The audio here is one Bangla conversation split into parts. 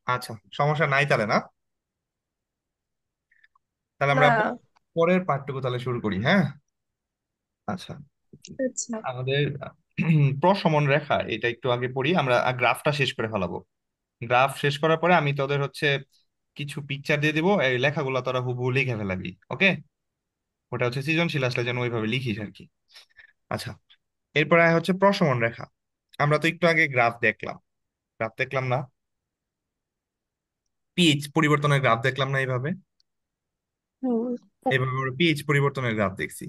আচ্ছা, সমস্যা নাই তাহলে না। তাহলে আমরা না। পরের পাঠটুকু তাহলে শুরু করি, হ্যাঁ। আচ্ছা, আচ্ছা। আমাদের প্রশমন রেখা এটা একটু আগে পড়ি, আমরা গ্রাফটা শেষ করে ফেলাবো। গ্রাফ শেষ করার পরে আমি তোদের হচ্ছে কিছু পিকচার দিয়ে দিব, এই লেখাগুলো তোরা হুবহু লিখে ফেলাবি, ওকে। ওটা হচ্ছে সৃজনশীল, আসলে যেন ওইভাবে লিখিস আর কি। আচ্ছা, এরপরে হচ্ছে প্রশমন রেখা। আমরা তো একটু আগে গ্রাফ দেখলাম, গ্রাফ দেখলাম না, পিচ পরিবর্তনের গ্রাফ দেখলাম না এইভাবে। হুম। এইভাবে আমরা পিচ পরিবর্তনের গ্রাফ দেখছি।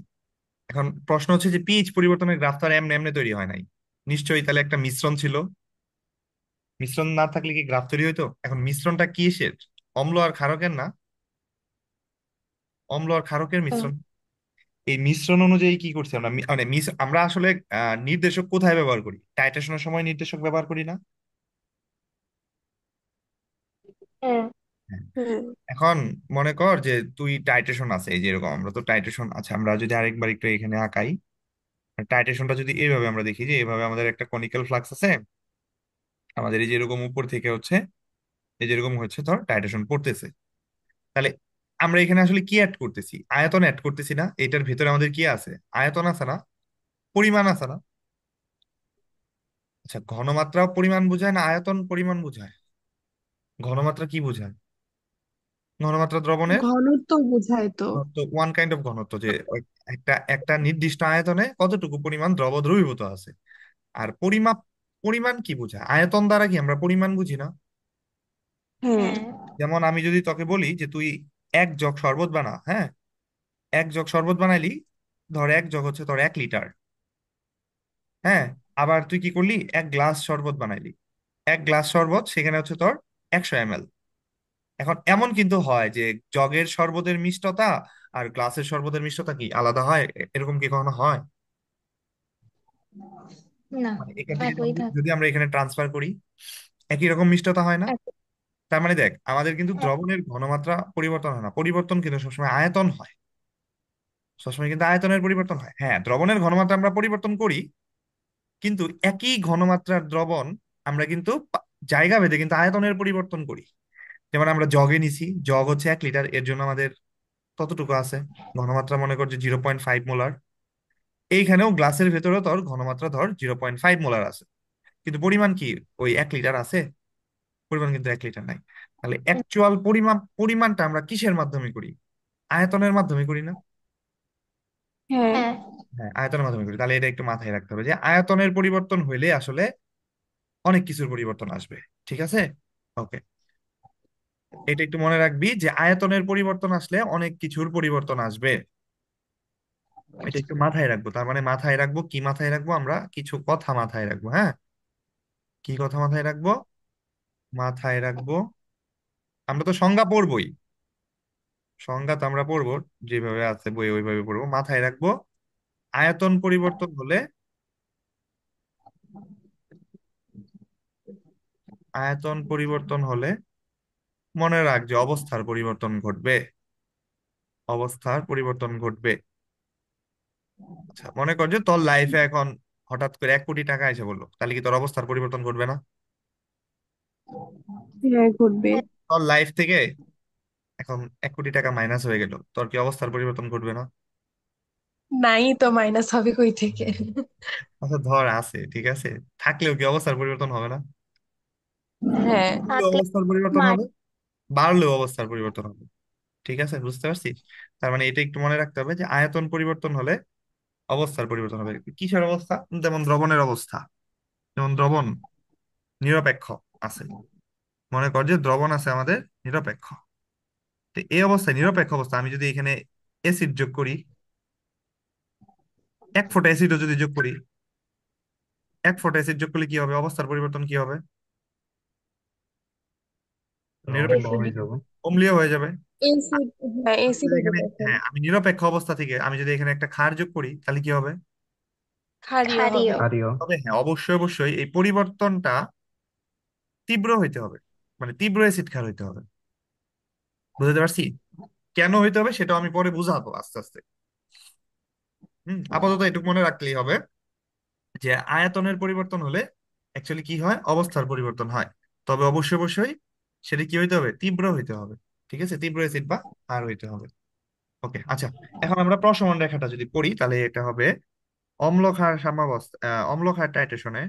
এখন প্রশ্ন হচ্ছে যে পিচ পরিবর্তনের গ্রাফ তো আর এমনি এমনি তৈরি হয় নাই, নিশ্চয়ই তাহলে একটা মিশ্রণ ছিল। মিশ্রণ না থাকলে কি গ্রাফ তৈরি হইতো? এখন মিশ্রণটা কিসের? অম্ল আর ক্ষারকের না? অম্ল আর ক্ষারকের মিশ্রণ। এই মিশ্রণ অনুযায়ী কি করছি আমরা, মানে আমরা আসলে নির্দেশক কোথায় ব্যবহার করি? টাইট্রেশনের সময় নির্দেশক ব্যবহার করি না? হ্যাঁ। হ্যাঁ। হুম। এখন মনে কর যে তুই টাইট্রেশন আছে, এই যেরকম আমরা তো টাইট্রেশন আছে, আমরা যদি আরেকবার একটু এখানে আঁকাই, টাইট্রেশনটা যদি এইভাবে আমরা দেখি, যে এইভাবে আমাদের একটা কনিক্যাল ফ্লাক্স আছে, আমাদের এই যেরকম উপর থেকে হচ্ছে এই যেরকম হচ্ছে ধর টাইট্রেশন পড়তেছে, তাহলে আমরা এখানে আসলে কি অ্যাড করতেছি? আয়তন অ্যাড করতেছি না? এটার ভিতরে আমাদের কি আছে? আয়তন আছে না? পরিমাণ আছে না? আচ্ছা, ঘনমাত্রা পরিমাণ বোঝায় না আয়তন পরিমাণ বোঝায়? ঘনমাত্রা কি বোঝায়? ঘনমাত্রা দ্রবণের ঘনত্ব বোঝায় তো। ঘনত্ব, ওয়ান কাইন্ড অফ ঘনত্ব, যে একটা একটা নির্দিষ্ট আয়তনে কতটুকু পরিমাণ দ্রব দ্রবীভূত আছে। আর পরিমাপ, পরিমাণ কি বোঝায়? আয়তন দ্বারা কি আমরা পরিমাণ বুঝি না? হ্যাঁ। হ্যাঁ। যেমন আমি যদি তোকে বলি যে তুই এক জগ শরবত বানা, হ্যাঁ, এক জগ শরবত বানাইলি, ধর এক জগ হচ্ছে তোর 1 লিটার, হ্যাঁ। আবার তুই কি করলি, এক গ্লাস শরবত বানাইলি, এক গ্লাস শরবত সেখানে হচ্ছে তোর 100 ml। এখন এমন কিন্তু হয় যে জগের শরবতের মিষ্টতা আর গ্লাসের শরবতের মিষ্টতা কি আলাদা হয়? এরকম কি কখনো হয়? না, মানে এখান থেকে একই থাকে। যদি আমরা এখানে ট্রান্সফার করি, একই রকম মিষ্টতা হয় না? এক- তার মানে দেখ, আমাদের কিন্তু দ্রবণের ঘনমাত্রা পরিবর্তন হয় না, পরিবর্তন কিন্তু সবসময় আয়তন হয়। সবসময় কিন্তু আয়তনের পরিবর্তন হয়। হ্যাঁ, দ্রবণের ঘনমাত্রা আমরা পরিবর্তন করি, কিন্তু একই ঘনমাত্রার দ্রবণ আমরা কিন্তু জায়গা ভেদে কিন্তু আয়তনের পরিবর্তন করি। যেমন আমরা জগে নিছি, জগ হচ্ছে 1 লিটার, এর জন্য আমাদের ততটুকু আছে ঘনমাত্রা, মনে কর যে 0.5 মোলার। এইখানেও গ্লাসের ভেতরেও তোর ঘনমাত্রা ধর 0.5 মোলার আছে, কিন্তু পরিমাণ কি ওই 1 লিটার আছে? পরিমাণ কিন্তু 1 লিটার নাই। তাহলে অ্যাকচুয়াল পরিমাণটা আমরা কিসের মাধ্যমে করি? আয়তনের মাধ্যমে করি না? হ্যাঁ। হ্যাঁ। হ্যাঁ, আয়তনের মাধ্যমে করি। তাহলে এটা একটু মাথায় রাখতে হবে যে আয়তনের পরিবর্তন হইলে আসলে অনেক কিছুর পরিবর্তন আসবে। ঠিক আছে, ওকে। এটা একটু মনে রাখবি যে আয়তনের পরিবর্তন আসলে অনেক কিছুর পরিবর্তন আসবে। এটা একটু মাথায় রাখবো। তার মানে মাথায় রাখবো কি, মাথায় রাখবো আমরা কিছু কথা মাথায় রাখবো, হ্যাঁ। কি কথা মাথায় রাখবো? মাথায় রাখবো, আমরা তো সংজ্ঞা পড়বোই, সংজ্ঞা তো আমরা পড়বো, যেভাবে আছে বই ওইভাবে পড়বো। মাথায় রাখবো, আয়তন পরিবর্তন হলে, আয়তন পরিবর্তন হলে মনে রাখ যে অবস্থার পরিবর্তন ঘটবে, অবস্থার পরিবর্তন ঘটবে। আচ্ছা, মনে কর যে তোর লাইফে এখন হঠাৎ করে 1 কোটি টাকা এসে বললো, তাহলে কি তোর অবস্থার পরিবর্তন ঘটবে না? হ্যাঁ, ঘটবে। তোর লাইফ থেকে এখন 1 কোটি টাকা মাইনাস হয়ে গেল, তোর কি অবস্থার পরিবর্তন ঘটবে না? নাই তো, মাইনাস হবে কই থেকে? আচ্ছা ধর আছে, ঠিক আছে, থাকলেও কি অবস্থার পরিবর্তন হবে না? হ্যাঁ। কমলেও থাকলে অবস্থার পরিবর্তন মার। হবে, বাড়লেও অবস্থার পরিবর্তন হবে। ঠিক আছে, বুঝতে পারছিস? তার মানে এটা একটু মনে রাখতে হবে যে আয়তন পরিবর্তন হলে অবস্থার পরিবর্তন হবে। কিসের অবস্থা? যেমন দ্রবণের অবস্থা। যেমন দ্রবণ নিরপেক্ষ আছে, মনে কর যে দ্রবণ আছে আমাদের নিরপেক্ষ। তো এই অবস্থায়, নিরপেক্ষ অবস্থা, আমি যদি এখানে অ্যাসিড যোগ করি, 1 ফোঁটা অ্যাসিডও যদি যোগ করি, 1 ফোঁটা অ্যাসিড যোগ করলে কি হবে? অবস্থার পরিবর্তন কি হবে? নিরপেক্ষ এসিড। হয়ে যাবে, অম্লীয় হয়ে যাবে। এসিড। হ্যাঁ, আমি এসিড যদি হবে এখানে, তখন। হ্যাঁ, আমি নিরপেক্ষ অবস্থা থেকে আমি যদি এখানে একটা ক্ষার যোগ করি, তাহলে কি হবে? ক্ষারীয় হবে। ক্ষারীয়। ক্ষারীয়। তবে হ্যাঁ, অবশ্যই অবশ্যই এই পরিবর্তনটা তীব্র হইতে হবে, মানে তীব্র অ্যাসিড ক্ষার হইতে হবে। বুঝতে পারছি? কেন হইতে হবে সেটাও আমি পরে বুঝাবো আস্তে আস্তে। আপাতত এটুকু মনে রাখলেই হবে যে আয়তনের পরিবর্তন হলে অ্যাকচুয়ালি কি হয়? অবস্থার পরিবর্তন হয়। তবে অবশ্যই অবশ্যই সেটা কি হইতে হবে? তীব্র হইতে হবে। ঠিক আছে, তীব্র অ্যাসিড বা ক্ষার হইতে হবে। ওকে, আচ্ছা। এখন আমরা প্রশমন রেখাটা যদি পড়ি তাহলে এটা হবে অম্ল ক্ষার সাম্যাবস্থা, অম্ল ক্ষার টাইট্রেশনে।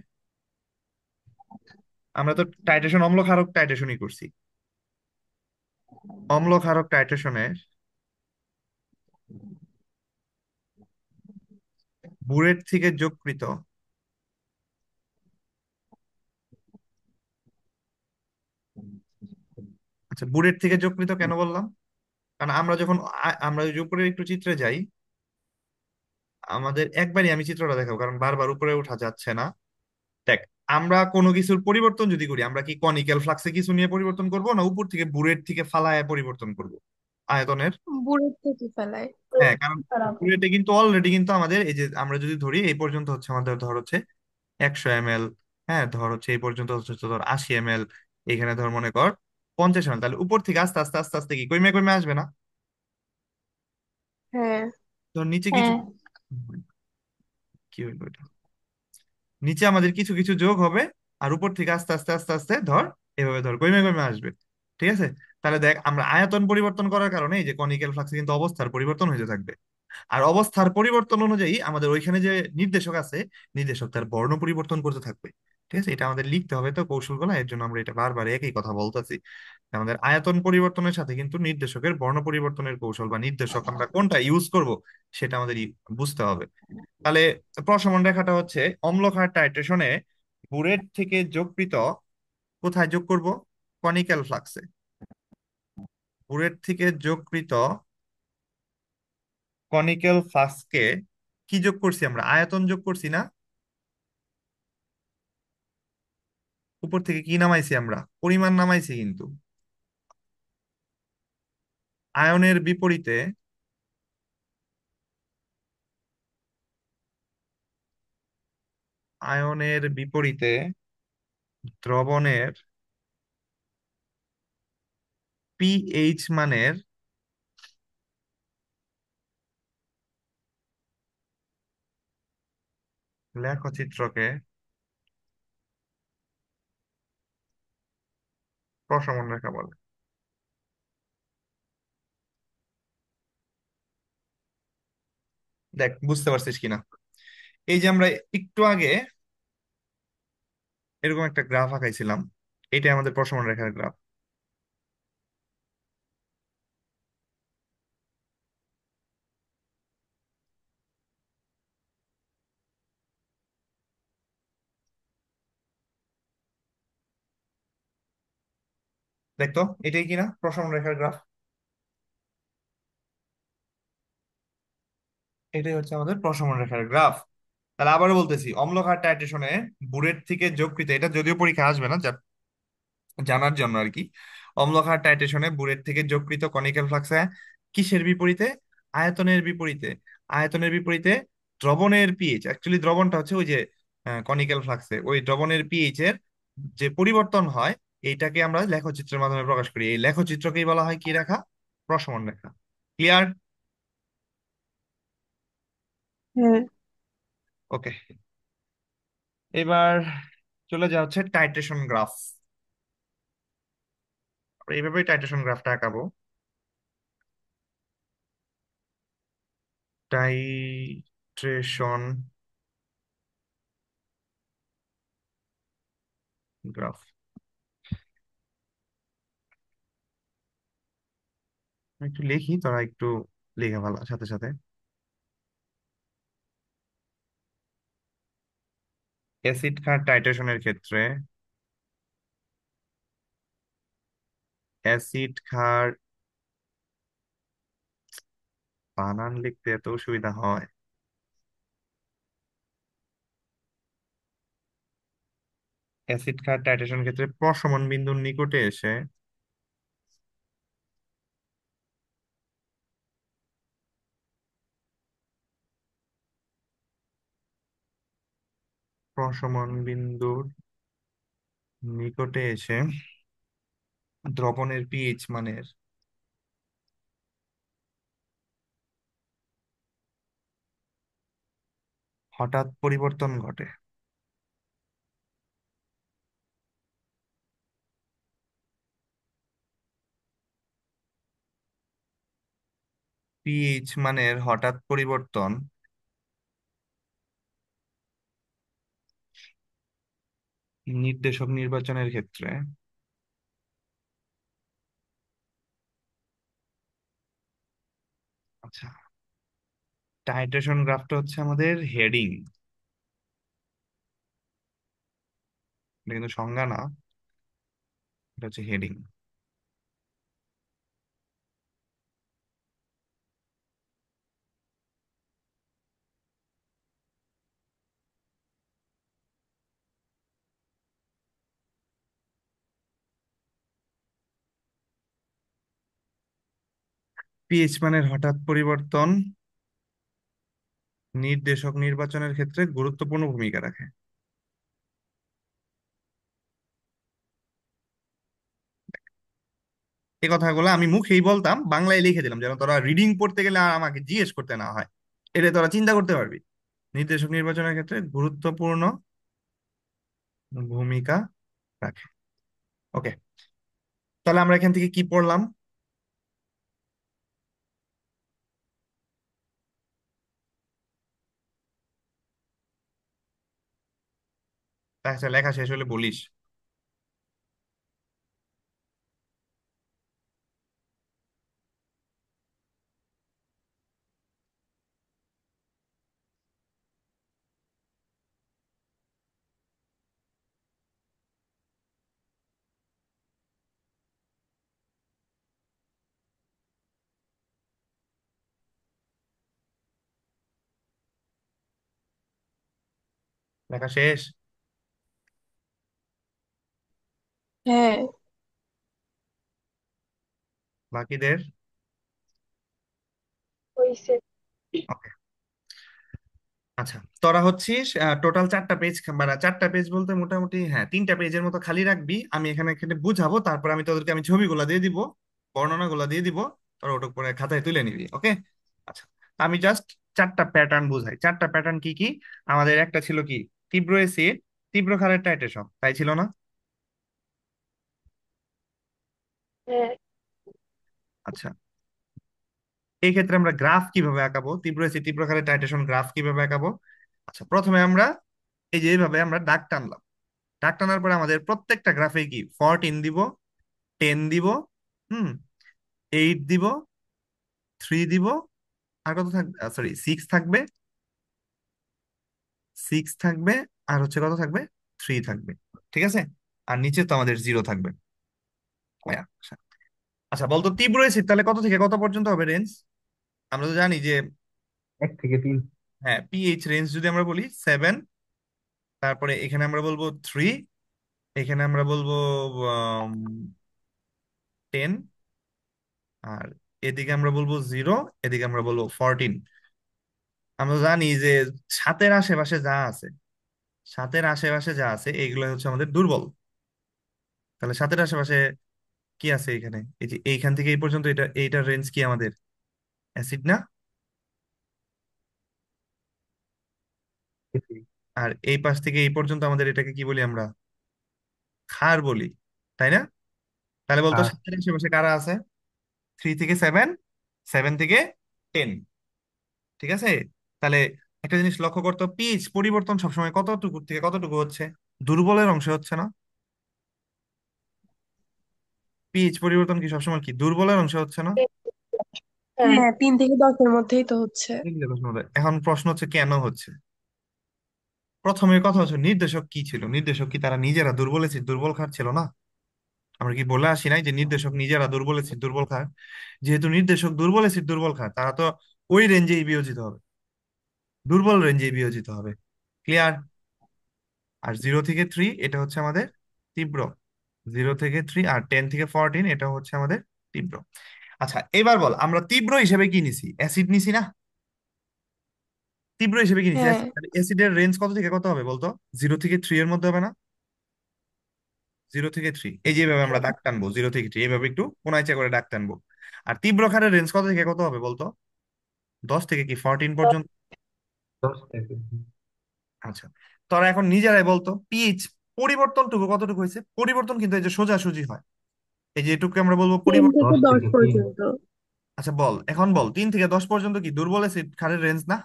আমরা তো টাইট্রেশন অম্ল ক্ষারক টাইট্রেশনই করছি। অম্ল ক্ষারক টাইট্রেশনে বুরেট থেকে যোগকৃত, আচ্ছা বুরেট থেকে যোগকৃত কেন বললাম? কারণ আমরা যখন আমরা ওই যে উপরে একটু চিত্রে যাই, আমাদের একবারই আমি চিত্রটা দেখাবো কারণ বারবার উপরে ওঠা যাচ্ছে না। দেখ, আমরা কোনো কিছুর পরিবর্তন যদি করি, আমরা কি কনিক্যাল ফ্লাক্সে কিছু নিয়ে পরিবর্তন করব, না উপর থেকে বুলেট থেকে ফালায় পরিবর্তন করব আয়তনের? বুড়ির থেকে ফেলায়। হ্যাঁ, কারণ বুলেটে কিন্তু অলরেডি কিন্তু আমাদের এই যে আমরা যদি ধরি এই পর্যন্ত হচ্ছে আমাদের ধর হচ্ছে 100 ml, হ্যাঁ ধর হচ্ছে এই পর্যন্ত হচ্ছে ধর 80 ml, এখানে ধর মনে কর 50 ml, তাহলে উপর থেকে আস্তে আস্তে আস্তে আস্তে কি কমে কমে আসবে না? হ্যাঁ। ধর নিচে কিছু কি হইলো এটা, নিচে আমাদের কিছু কিছু যোগ হবে, আর উপর থেকে আস্তে আস্তে আস্তে আস্তে ধর এভাবে ধর কমে কমে আসবে। ঠিক আছে, তাহলে দেখ আমরা আয়তন পরিবর্তন করার কারণে এই যে কনিক্যাল ফ্লাক্সে কিন্তু অবস্থার পরিবর্তন হতে থাকবে। আর অবস্থার পরিবর্তন অনুযায়ী আমাদের ওইখানে যে নির্দেশক আছে, নির্দেশক তার বর্ণ পরিবর্তন করতে থাকবে। ঠিক আছে, এটা আমাদের লিখতে হবে তো কৌশলগুলো, এর জন্য আমরা এটা বারবার একই কথা বলতেছি। আমাদের আয়তন পরিবর্তনের সাথে কিন্তু নির্দেশকের বর্ণ পরিবর্তনের কৌশল বা নির্দেশক আমরা কোনটা ইউজ করব সেটা আমাদের বুঝতে হবে। তাহলে প্রশমন রেখাটা হচ্ছে অম্লক্ষার টাইট্রেশনে বুরেট থেকে যোগকৃত, কোথায় যোগ করব? কনিক্যাল ফ্লাক্সে। বুরেট থেকে যোগকৃত কনিক্যাল ফ্লাক্সকে কি যোগ করছি আমরা? আয়তন যোগ করছি না? উপর থেকে কি নামাইছি আমরা? পরিমাণ নামাইছি কিন্তু। আয়নের বিপরীতে, আয়নের বিপরীতে দ্রবণের পিএইচ মানের লেখচিত্রকে প্রশমন রেখা বলে। দেখ বুঝতে পারছিস কিনা? এই যে আমরা একটু আগে এরকম একটা গ্রাফ আঁকাইছিলাম, এটাই আমাদের প্রশমন রেখার গ্রাফ। দেখতো এটাই কিনা প্রশমন রেখার গ্রাফ? এটাই হচ্ছে আমাদের প্রশমন রেখার গ্রাফ। তাহলে আবারও বলতেছি, অম্লক্ষার টাইট্রেশনে বুরেট থেকে যোগকৃত, এটা যদিও পরীক্ষা আসবে না, জানার জন্য আর কি। অম্লক্ষার টাইট্রেশনে বুরেট থেকে যোগকৃত কনিক্যাল ফ্লাক্সে কিসের বিপরীতে? আয়তনের বিপরীতে। আয়তনের বিপরীতে দ্রবণের পিএইচ, অ্যাকচুয়ালি দ্রবণটা হচ্ছে ওই যে কনিক্যাল ফ্লাক্সে ওই দ্রবণের পিএইচ এর যে পরিবর্তন হয়, এইটাকে আমরা লেখচিত্রের মাধ্যমে প্রকাশ করি। এই লেখচিত্রকেই বলা হয় কি রেখা? প্রশমন রেখা। ক্লিয়ার? হ্যাঁ। ওকে, এবার চলে যাওয়া হচ্ছে টাইট্রেশন গ্রাফ। এইভাবেই টাইট্রেশন গ্রাফটা আঁকাবো। টাইট্রেশন গ্রাফ একটু লিখি, তোরা একটু লিখে ভালো সাথে সাথে। অ্যাসিড ক্ষার টাইট্রেশনের ক্ষেত্রে অ্যাসিড ক্ষার, বানান লিখতে এত সুবিধা হয়। অ্যাসিড ক্ষার টাইট্রেশনের ক্ষেত্রে প্রশমন বিন্দুর নিকটে এসে প্রশমন বিন্দুর নিকটে এসে দ্রবণের পিএইচ মানের হঠাৎ পরিবর্তন ঘটে। পিএইচ মানের হঠাৎ পরিবর্তন নির্দেশক নির্বাচনের ক্ষেত্রে। আচ্ছা, টাইট্রেশন গ্রাফটা হচ্ছে আমাদের হেডিং, এটা কিন্তু সংজ্ঞা না, এটা হচ্ছে হেডিং। পিএইচ মানের হঠাৎ পরিবর্তন নির্দেশক নির্বাচনের ক্ষেত্রে গুরুত্বপূর্ণ ভূমিকা রাখে। এই কথাগুলো আমি মুখেই বলতাম, বাংলায় লিখে দিলাম যেন তোরা রিডিং পড়তে গেলে আর আমাকে জিজ্ঞেস করতে না হয়, এটা তোরা চিন্তা করতে পারবি। নির্দেশক নির্বাচনের ক্ষেত্রে গুরুত্বপূর্ণ ভূমিকা রাখে। ওকে, তাহলে আমরা এখান থেকে কি পড়লাম? আচ্ছা, লেখা শেষ হলে বলিস। লেখা শেষ? হ্যাঁ, বাকিদের? হইছে। ওকে। আচ্ছা, তোরা হচ্ছিস টোটাল 4টা পেজ, মানে 4টা পেজ বলতে মোটামুটি হ্যাঁ 3টা পেজের মতো খালি রাখবি। আমি এখানে এখানে বুঝাবো, তারপর আমি তোদেরকে আমি ছবিগুলো দিয়ে দিব, বর্ণনাগুলো দিয়ে দিব, তোরা ওটা করে খাতায় তুলে নিবি। ওকে। আচ্ছা, আমি জাস্ট 4টা প্যাটার্ন বুঝাই। 4টা প্যাটার্ন কি কি? আমাদের একটা ছিল কি, তীব্র এসিড, তীব্র ক্ষারের টাইট্রেশন, তাই ছিল না? হ্যাঁ, আচ্ছা, এই ক্ষেত্রে আমরা গ্রাফ কিভাবে আঁকাবো, তীব্র এসিড তীব্র ক্ষারের টাইট্রেশন গ্রাফ কিভাবে আঁকাবো? আচ্ছা, প্রথমে আমরা এই যে এইভাবে আমরা দাগ টানলাম। দাগ টানার পরে আমাদের প্রত্যেকটা গ্রাফে কি 14 দিব, 10 দিব, হুম, 8 দিব, 3 দিব, আর কত থাকবে, সরি 6 থাকবে, 6 থাকবে, আর হচ্ছে কত থাকবে, 3 থাকবে। ঠিক আছে, আর নিচে তো আমাদের 0 থাকবে। আচ্ছা, আচ্ছা বলতো তীব্র এসিড তাহলে কত থেকে কত পর্যন্ত হবে রেঞ্জ? আমরা তো জানি যে 1 থেকে 3। হ্যাঁ, পিএইচ রেঞ্জ যদি আমরা বলি 7, তারপরে এখানে আমরা বলবো 3, এখানে আমরা বলবো 10, আর এদিকে আমরা বলবো 0, এদিকে আমরা বলবো 14। আমরা জানি যে সাতের আশেপাশে যা আছে, সাতের আশেপাশে যা আছে এইগুলো হচ্ছে আমাদের দুর্বল। তাহলে সাতের আশেপাশে কি আছে এখানে, এই যে এইখান থেকে এই পর্যন্ত, এটা এইটার রেঞ্জ কি আমাদের অ্যাসিড না? Acid। আর এই পাশ থেকে এই পর্যন্ত আমাদের এটাকে কি বলি আমরা, ক্ষার বলি, তাই না? তাহলে বলতো সাতের আশেপাশে কারা আছে? 3 থেকে 7, 7 থেকে 10। ঠিক আছে, তাহলে একটা জিনিস লক্ষ্য করতো, পিচ পরিবর্তন সবসময় কতটুকু থেকে কতটুকু হচ্ছে, দুর্বলের অংশে হচ্ছে না? পিচ পরিবর্তন কি সবসময় কি দুর্বলের অংশে হচ্ছে না? হ্যাঁ, হ্যাঁ, 3 থেকে 10-এর মধ্যেই তো হচ্ছে। এগুলো প্রশ্ন হবে। এখন প্রশ্ন হচ্ছে কেন হচ্ছে। প্রথমে কথা হচ্ছে নির্দেশক কি ছিল, নির্দেশক কি তারা নিজেরা দুর্বল এসিড দুর্বল ক্ষার ছিল না? আমরা কি বলে আসি নাই যে নির্দেশক নিজেরা দুর্বল এসিড দুর্বল ক্ষার? যেহেতু নির্দেশক দুর্বল এসিড দুর্বল ক্ষার, তারা তো ওই রেঞ্জেই বিয়োজিত হবে, দুর্বল রেঞ্জেই বিয়োজিত হবে। ক্লিয়ার? আর 0 থেকে 3 এটা হচ্ছে আমাদের তীব্র, 0 থেকে 3, আর 10 থেকে 14 এটা হচ্ছে আমাদের তীব্র। আচ্ছা, এবার বল আমরা তীব্র হিসেবে কি নিছি, অ্যাসিড নিছি না? তীব্র হিসেবে কি নিছি হ্যাঁ, অ্যাসিড, তাহলে অ্যাসিডের রেঞ্জ কত থেকে কত হবে বলতো? 0 থেকে 3 এর মধ্যে হবে না? 0 থেকে 3, এই যে এইভাবে আমরা দাগ টানবো, 0 থেকে 3 এইভাবে একটু কোনাইচা করে দাগ টানবো। আর তীব্র ক্ষারের রেঞ্জ কত থেকে কত হবে বলতো? 10 থেকে কি 14 পর্যন্ত? 10 থেকে। আচ্ছা, তোরা এখন নিজেরাই বলতো পিএইচ পরিবর্তনটুকু কতটুকু হয়েছে? পরিবর্তন কিন্তু এই যে সোজাসুজি হয়, এই যে এটুকু আমরা বলবো তিন পরিবর্তন। থেকে দশ দশ থেকে তিন পর্যন্ত আচ্ছা বল, এখন বল, 3 থেকে 10 পর্যন্ত কি দুর্বল অ্যাসিড ক্ষারের রেঞ্জ না?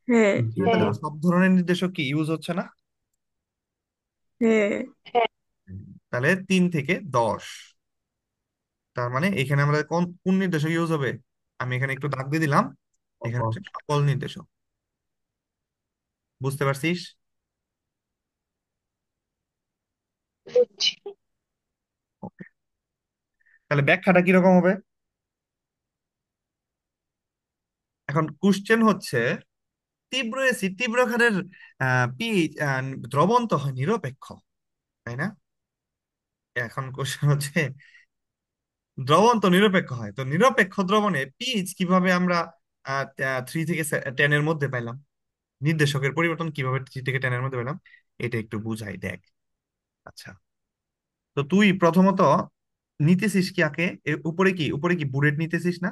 হ্যাঁ। তাহলে তো সব ধরনের নির্দেশক কি ইউজ হচ্ছে না? হ্যাঁ। তাহলে 3 থেকে 10, তার মানে এখানে আমরা কোন কোন নির্দেশক ইউজ হবে? আমি এখানে একটু দাগ দিয়ে দিলাম, এখানে হচ্ছে সকল নির্দেশক। বুঝতে পারছিস? ওকে, তাহলে ব্যাখ্যাটা কিরকম হবে? এখন কোশ্চেন হচ্ছে, তীব্র অ্যাসিড তীব্র ক্ষারের পিএইচ, দ্রবণ তো হয় নিরপেক্ষ, তাই না? এখন কোশ্চেন হচ্ছে, দ্রবণ তো নিরপেক্ষ হয়, তো নিরপেক্ষ দ্রবণে পিএইচ কিভাবে আমরা 3 থেকে 10 এর মধ্যে পাইলাম? নির্দেশকের পরিবর্তন কিভাবে 3 থেকে 10 এর মধ্যে পেলাম? এটা একটু বুঝাই দেখ। আচ্ছা, তো তুই প্রথমত নিতেছিস কি আগে, উপরে কি, উপরে কি বুলেট নিতেছিস না?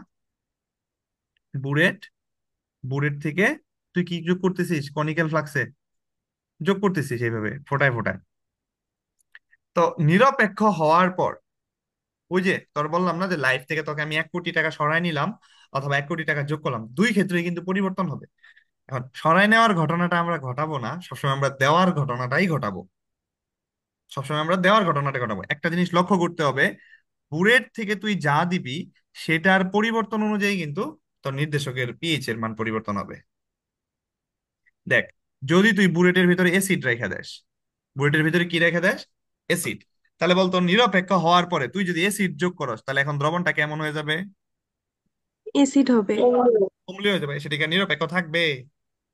বুলেট, বুলেট থেকে তুই কি যোগ করতেছিস কনিক্যাল ফ্লাক্সে? যোগ করতেছিস এইভাবে ফোটায় ফোটায়। তো নিরপেক্ষ হওয়ার পর, ওই যে তোর বললাম না যে লাইফ থেকে তোকে আমি 1 কোটি টাকা সরাই নিলাম অথবা 1 কোটি টাকা যোগ করলাম, দুই ক্ষেত্রে কিন্তু পরিবর্তন হবে। এখন সরাই নেওয়ার ঘটনাটা আমরা ঘটাবো না, সবসময় আমরা দেওয়ার ঘটনাটাই ঘটাবো। সবসময় আমরা দেওয়ার ঘটনাটা ঘটাবো। একটা জিনিস লক্ষ্য করতে হবে, বুলেট থেকে তুই যা দিবি সেটার পরিবর্তন অনুযায়ী কিন্তু তোর নির্দেশকের পিএইচ এর মান পরিবর্তন হবে। দেখ, যদি তুই বুলেটের ভিতরে অ্যাসিড রেখে দেস, বুলেটের ভিতরে কি রেখে দেস? অ্যাসিড। তাহলে বলতো নিরপেক্ষ হওয়ার পরে তুই যদি অ্যাসিড যোগ করস, তাহলে এখন দ্রবণটা কেমন হয়ে যাবে? এসিড হবে। অম্লীয় হয়ে যাবে। সেটাকে নিরপেক্ষ থাকবে?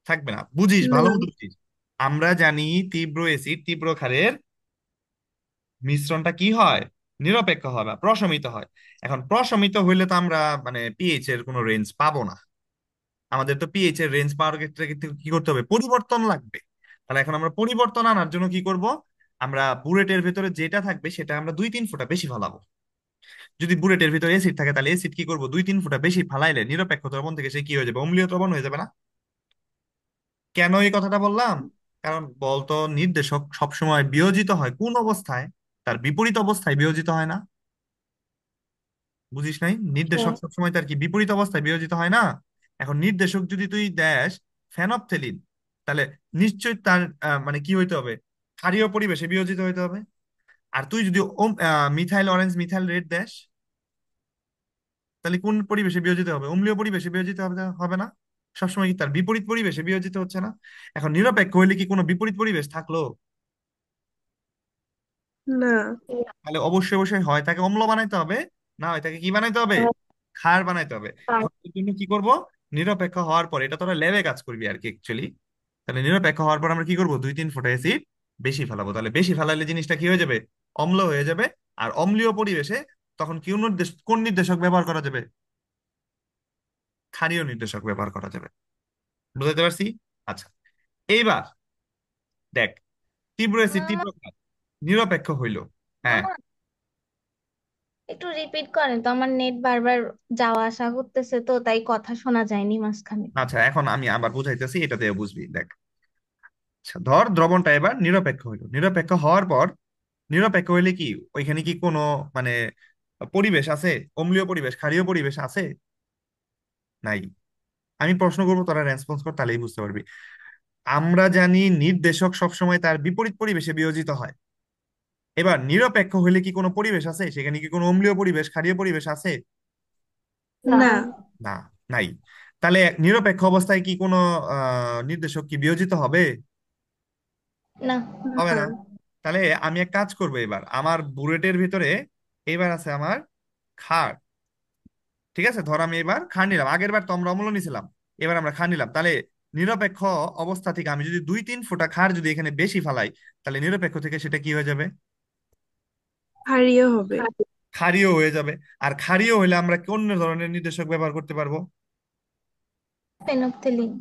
থাকবে না। বুঝিস, না। ভালো মতো বুঝিস। আমরা জানি তীব্র অ্যাসিড তীব্র ক্ষারের মিশ্রণটা কি হয়? নিরপেক্ষ হয় বা প্রশমিত হয়। এখন প্রশমিত হইলে তো আমরা মানে পিএইচ এর কোনো রেঞ্জ পাবো না। আমাদের তো পিএইচ এর রেঞ্জ পাওয়ার ক্ষেত্রে কিন্তু কি করতে হবে? পরিবর্তন লাগবে। তাহলে এখন আমরা পরিবর্তন আনার জন্য কি করব? আমরা বুলেটের ভেতরে যেটা থাকবে সেটা আমরা 2-3 ফোঁটা বেশি ফালাবো। যদি বুলেটের ভিতরে অ্যাসিড থাকে, তাহলে অ্যাসিড কি করবো? 2-3 ফোঁটা বেশি ফালাইলে নিরপেক্ষ দ্রবণ থেকে সে কি হয়ে যাবে? অম্লীয় দ্রবণ হয়ে যাবে না? কেন এই কথাটা বললাম? কারণ বলতো নির্দেশক সবসময় বিয়োজিত হয় কোন অবস্থায়? তার বিপরীত অবস্থায় বিয়োজিত হয় না? বুঝিস নাই? নির্দেশক সবসময় তার কি বিপরীত অবস্থায় বিয়োজিত হয় না? এখন নির্দেশক যদি তুই দেস ফেনপথেলিন, তাহলে নিশ্চয়ই তার মানে কি হইতে হবে? ক্ষারীয় পরিবেশে বিয়োজিত হইতে হবে। আর তুই যদি মিথাইল অরেঞ্জ মিথাইল রেড দেস, তাহলে কোন পরিবেশে বিয়োজিত হবে? অম্লীয় পরিবেশে বিয়োজিত হবে, হবে না? সবসময় কি তার বিপরীত পরিবেশে বিয়োজিত হচ্ছে না? এখন নিরপেক্ষ হইলে কি কোনো বিপরীত পরিবেশ থাকলো? না। তাহলে অবশ্যই অবশ্যই হয় তাকে অম্ল বানাইতে হবে, না হয় তাকে কি বানাইতে হবে? ক্ষার বানাইতে হবে। এখন এর জন্য কি করব? নিরপেক্ষ হওয়ার পর, এটা তোরা ল্যাবে কাজ করবি আর কি অ্যাকচুয়ালি। তাহলে নিরপেক্ষ হওয়ার পর আমরা কি করব? 2-3 ফোঁটা অ্যাসিড বেশি ফেলাবো। তাহলে বেশি ফেলাইলে জিনিসটা কি হয়ে যাবে? অম্ল হয়ে যাবে। আর অম্লীয় পরিবেশে তখন কি কোন নির্দেশক ব্যবহার করা যাবে? ক্ষারীয় নির্দেশক ব্যবহার করা যাবে। বুঝতে পারছি? আচ্ছা, এইবার দেখ, তীব্র অ্যাসিড তীব্র ক্ষার নিরপেক্ষ হইল। হ্যাঁ। মামা, একটু রিপিট করেন তো, আমার নেট বারবার যাওয়া আসা করতেছে, তো তাই কথা শোনা যায়নি মাঝখানে। আচ্ছা, এখন আমি আবার বুঝাইতেছি, এটাতে বুঝবি, দেখ। আচ্ছা, ধর দ্রবণটা এবার নিরপেক্ষ হইলো। নিরপেক্ষ হওয়ার পর, নিরপেক্ষ হইলে কি ওইখানে কি কোনো মানে পরিবেশ আছে? অম্লীয় পরিবেশ ক্ষারীয় পরিবেশ আছে? নাই। আমি প্রশ্ন করবো, তোরা রেসপন্স কর, তাহলেই বুঝতে পারবি। আমরা জানি নির্দেশক সবসময় তার বিপরীত পরিবেশে বিয়োজিত হয়। এবার নিরপেক্ষ হইলে কি কোনো পরিবেশ আছে? সেখানে কি কোনো অম্লীয় পরিবেশ ক্ষারীয় পরিবেশ আছে? না। না, নাই। তাহলে নিরপেক্ষ অবস্থায় কি কোনো নির্দেশক কি বিয়োজিত হবে? না। হবে না। না। তাহলে আমি এক কাজ করবো, এবার আমার বুলেটের ভিতরে এবার আছে আমার ক্ষার। ঠিক আছে, ধর আমি এবার ক্ষার নিলাম, আগের বার তো আমরা অম্ল নিছিলাম, এবার আমরা ক্ষার নিলাম। তাহলে নিরপেক্ষ অবস্থা থেকে আমি যদি 2-3 ফোঁটা ক্ষার যদি এখানে বেশি ফালাই, তাহলে নিরপেক্ষ থেকে সেটা কি হয়ে যাবে? হারিয়ে হবে। ক্ষারীয় হয়ে যাবে। আর ক্ষারীয় হলে আমরা কোন ধরনের নির্দেশক ব্যবহার করতে পারবো? ফেনফথেলিন।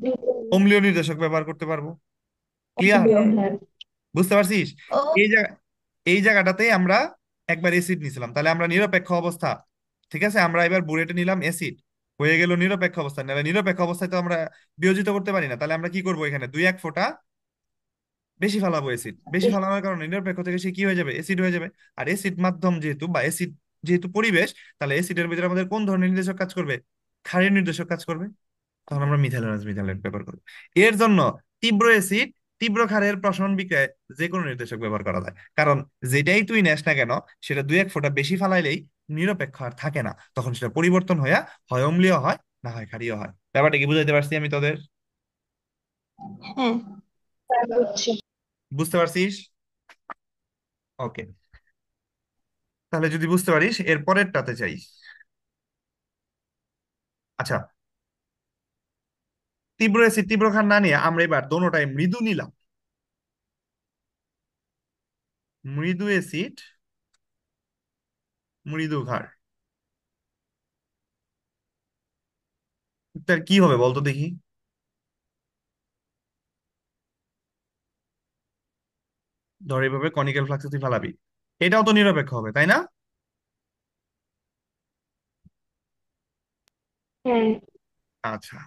অম্লীয় নির্দেশক ব্যবহার করতে পারবো। ক্লিয়ার? হ্যাঁ। বুঝতে পারছিস? ও। এই জায়গা, এই জায়গাটাতে আমরা একবার অ্যাসিড নিছিলাম, তাহলে আমরা নিরপেক্ষ অবস্থা, ঠিক আছে, আমরা এবার বুলেটে নিলাম অ্যাসিড, হয়ে গেল নিরপেক্ষ অবস্থা। নাহলে নিরপেক্ষ অবস্থায় তো আমরা বিয়োজিত করতে পারি না। তাহলে আমরা কি করবো? এখানে 2-1 ফোঁটা বেশি ফালাবো অ্যাসিড। বেশি ফালানোর কারণে নিরপেক্ষ থেকে সে কি হয়ে যাবে? অ্যাসিড হয়ে যাবে। আর অ্যাসিড মাধ্যম যেহেতু, বা অ্যাসিড যেহেতু পরিবেশ, তাহলে অ্যাসিডের ভিতরে আমাদের কোন ধরনের নির্দেশক কাজ করবে? ক্ষারের নির্দেশক কাজ করবে। তখন আমরা মিথাইল মিথাইলেট ব্যবহার করবো। এর জন্য তীব্র অ্যাসিড, তীব্র ক্ষারের প্রসারণ বিক্রিয়ায় যে কোনো নির্দেশক ব্যবহার করা যায়, কারণ যেটাই তুই নেস না কেন, সেটা দুই এক ফোঁটা বেশি ফালাইলেই নিরপেক্ষ আর থাকে না, তখন সেটা পরিবর্তন হয়ে হয় অম্লীয় হয়, না হয় ক্ষারীয় হয়। ব্যাপারটা কি বুঝাইতে পারছি আমি তোদের? হ্যাঁ। বুঝছি। বুঝতে পারছিস? ওকে, তাহলে যদি বুঝতে পারিস এর পরেরটাতে চাই। আচ্ছা, তীব্র অ্যাসিড তীব্র ক্ষার না নিয়ে আমরা এবার দোনোটাই মৃদু নিলাম। মৃদু অ্যাসিড, মৃদু ক্ষার, তার কি হবে বলতো দেখি। ধর এইভাবে কনিক্যাল ফ্লাক্সে তুই ফালাবি, এটাও তো নিরপেক্ষ হবে, তাই না? হ্যাঁ। আচ্ছা,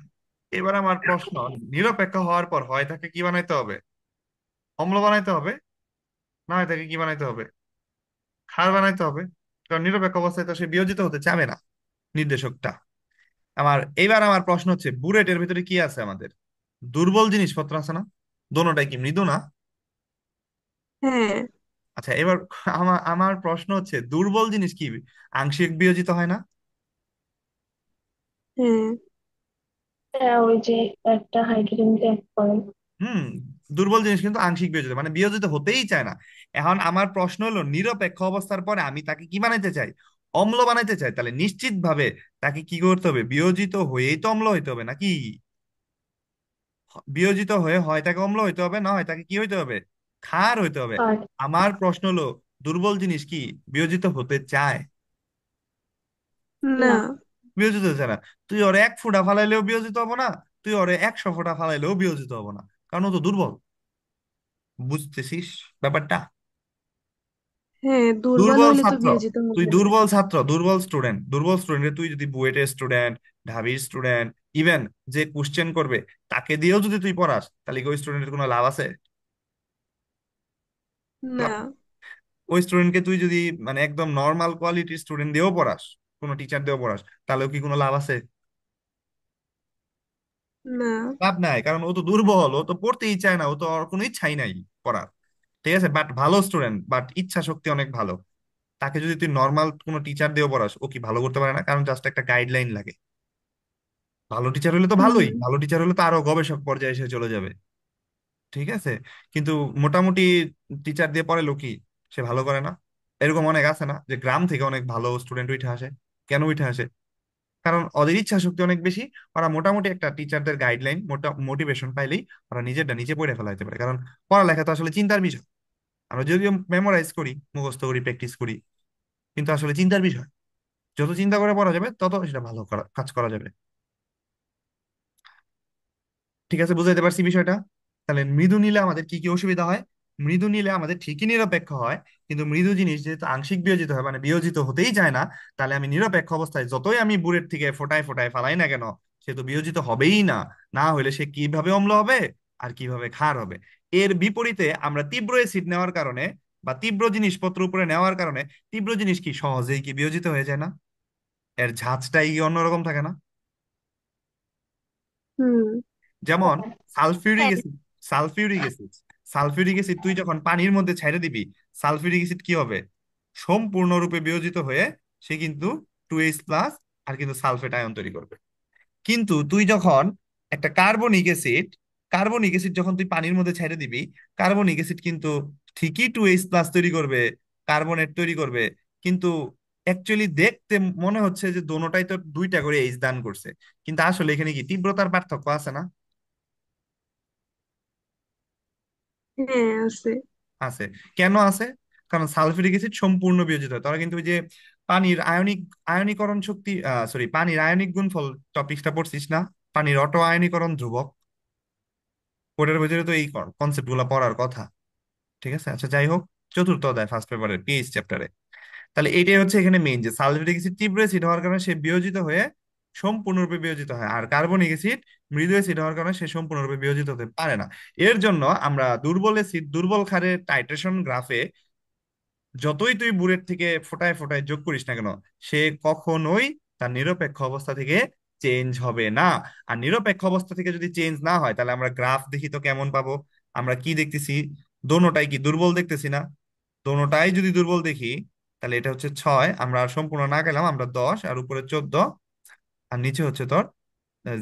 এবার আমার প্রশ্ন, নিরপেক্ষ হওয়ার পর হয় তাকে কি বানাইতে হবে? অম্ল বানাইতে হবে, না হয় তাকে কি বানাইতে হবে? ক্ষার বানাইতে হবে। কারণ নিরপেক্ষ অবস্থায় তো সে বিয়োজিত হতে চাবে না নির্দেশকটা। আমার প্রশ্ন হচ্ছে, বুলেটের ভিতরে কি আছে আমাদের? দুর্বল জিনিসপত্র আছে না? দোনোটাই কি মৃদু না? হ্যাঁ। আচ্ছা, এবার আমার প্রশ্ন হচ্ছে, দুর্বল জিনিস কি আংশিক বিয়োজিত হয় না? হ্যাঁ। হ্যাঁ, ওই যে একটা হাইড্রোজেন ত্যাগ করে। হুম, দুর্বল জিনিস কিন্তু আংশিক বিয়োজিত, মানে বিয়োজিত হতেই চায় না। এখন আমার প্রশ্ন হলো, নিরপেক্ষ অবস্থার পরে আমি তাকে কি বানাইতে চাই? অম্ল বানাইতে চাই, তাহলে নিশ্চিত ভাবে তাকে কি করতে হবে? বিয়োজিত হয়েই তো অম্ল হইতে হবে নাকি? বিয়োজিত হয়ে হয় তাকে অম্ল হইতে হবে, না হয় তাকে কি হইতে হবে? ক্ষার হইতে হবে। আর আমার প্রশ্ন হলো, দুর্বল জিনিস কি বিয়োজিত হতে চায়? না। না। বিয়োজিত হতে চায় না। তুই ওরে এক ফোঁটা ফালাইলেও বিয়োজিত হবো না, তুই ওরে 100 ফোঁটা ফালাইলেও বিয়োজিত হবো না, কারণ ও তো দুর্বল। বুঝতেছিস ব্যাপারটা? হ্যাঁ, দুর্বল দুর্বল হলে তো ছাত্র, বিয়োজিত তুই হবে। দুর্বল ছাত্র, দুর্বল স্টুডেন্ট, দুর্বল স্টুডেন্ট তুই যদি বুয়েটের স্টুডেন্ট, ঢাবির স্টুডেন্ট, ইভেন যে কোশ্চেন করবে তাকে দিয়েও যদি তুই পড়াস, তাহলে কি ওই স্টুডেন্টের কোনো লাভ আছে? না। লাভ। ওই স্টুডেন্টকে তুই যদি মানে একদম নর্মাল কোয়ালিটির স্টুডেন্ট দিয়েও পড়াস, কোনো টিচার দিয়েও পড়াস, তাহলেও কি কোনো লাভ আছে? না। লাভ নাই, কারণ ও তো দুর্বল, ও তো পড়তেই চায় না, ও তো ওর কোনো ইচ্ছাই নাই পড়ার। ঠিক আছে, বাট ভালো স্টুডেন্ট, বাট ইচ্ছা শক্তি অনেক ভালো, তাকে যদি তুই নর্মাল কোনো টিচার দিয়েও পড়াস, ও কি ভালো করতে পারে না? কারণ জাস্ট একটা গাইডলাইন লাগে। ভালো টিচার হলে তো হুম। ভালোই, ভালো টিচার হলে তো আরো গবেষক পর্যায়ে এসে চলে যাবে। ঠিক আছে, কিন্তু মোটামুটি টিচার দিয়ে পড়ালো কি সে ভালো করে না? এরকম অনেক আছে না যে গ্রাম থেকে অনেক ভালো স্টুডেন্ট উঠে আসে? কেন উঠে আসে? কারণ ওদের ইচ্ছা শক্তি অনেক বেশি। ওরা মোটামুটি একটা টিচারদের গাইডলাইন, মোটিভেশন পাইলেই ওরা নিজেরটা নিজে পড়ে ফেলাইতে পারে। কারণ পড়ালেখা তো আসলে চিন্তার বিষয়। আমরা যদিও মেমোরাইজ করি, মুখস্থ করি, প্র্যাকটিস করি, কিন্তু আসলে চিন্তার বিষয়। যত চিন্তা করে পড়া যাবে তত সেটা ভালো কাজ করা যাবে। ঠিক আছে, বুঝাইতে পারছি বিষয়টা? তাহলে মৃদু নিলে আমাদের কি কি অসুবিধা হয়? মৃদু নিলে আমাদের ঠিকই নিরপেক্ষ হয়, কিন্তু মৃদু জিনিস যেহেতু আংশিক বিয়োজিত হয়, মানে বিয়োজিত হতেই চায় না, তাহলে আমি নিরপেক্ষ অবস্থায় যতই আমি বুলেট থেকে ফোটায় ফোটায় ফালাই না কেন, সে তো বিয়োজিত হবেই না। না হলে সে কিভাবে অম্ল হবে আর কিভাবে ক্ষার হবে? এর বিপরীতে আমরা তীব্র অ্যাসিড নেওয়ার কারণে বা তীব্র জিনিসপত্র উপরে নেওয়ার কারণে, তীব্র জিনিস কি সহজেই কি বিয়োজিত হয়ে যায় না? এর ঝাঁজটাই কি অন্যরকম থাকে না? হুম। যেমন সালফিউরিক হ্যাঁ। Acid, sulphuric acid, sulphuric acid তুই যখন পানির মধ্যে ছেড়ে দিবি, সালফিউরিক অ্যাসিড কি হবে? সম্পূর্ণরূপে বিয়োজিত হয়ে সে কিন্তু 2H+ আর কিন্তু সালফেট আয়ন তৈরি করবে। কিন্তু তুই যখন একটা কার্বনিক অ্যাসিড যখন তুই পানির মধ্যে ছেড়ে দিবি, কার্বনিক অ্যাসিড কিন্তু ঠিকই 2H+ তৈরি করবে, কার্বনেট তৈরি করবে, কিন্তু অ্যাকচুয়ালি দেখতে মনে হচ্ছে যে দোনোটাই তো দুইটা করে এইচ দান করছে, কিন্তু আসলে এখানে কি তীব্রতার পার্থক্য আছে না? হ্যাঁ, আছে। আছে। কেন আছে? কারণ সালফিউরিক অ্যাসিড সম্পূর্ণ বিয়োজিত হয়। তারা কিন্তু ওই যে পানির আয়নীকরণ শক্তি, সরি, পানির আয়নিক গুণফল টপিকটা পড়ছিস না? পানির অটো আয়নীকরণ ধ্রুবক, ওটার ভিতরে তো এই কনসেপ্ট গুলা পড়ার কথা। ঠিক আছে, আচ্ছা যাই হোক, চতুর্থ অধ্যায় ফার্স্ট পেপারের পিএইচ চ্যাপ্টারে। তাহলে এটাই হচ্ছে এখানে মেইন, যে সালফিউরিক অ্যাসিড তীব্র অ্যাসিড হওয়ার কারণে সে বিয়োজিত হয়ে সম্পূর্ণরূপে বিয়োজিত হয়, আর কার্বনিক অ্যাসিড মৃদু অ্যাসিড হওয়ার কারণে সে সম্পূর্ণরূপে বিয়োজিত হতে পারে না। এর জন্য আমরা দুর্বল অ্যাসিড দুর্বল ক্ষারের টাইট্রেশন গ্রাফে যতই তুই বুলেট থেকে ফোটায় ফোটায় যোগ করিস না কেন, সে কখনোই তার নিরপেক্ষ অবস্থা থেকে চেঞ্জ হবে না। আর নিরপেক্ষ অবস্থা থেকে যদি চেঞ্জ না হয়, তাহলে আমরা গ্রাফ দেখি তো কেমন পাবো? আমরা কি দেখতেছি? দোনোটাই কি দুর্বল দেখতেছি না? দোনোটাই যদি দুর্বল দেখি, তাহলে এটা হচ্ছে 6, আমরা আর সম্পূর্ণ না গেলাম, আমরা 10, আর উপরে 14, আর নিচে হচ্ছে তোর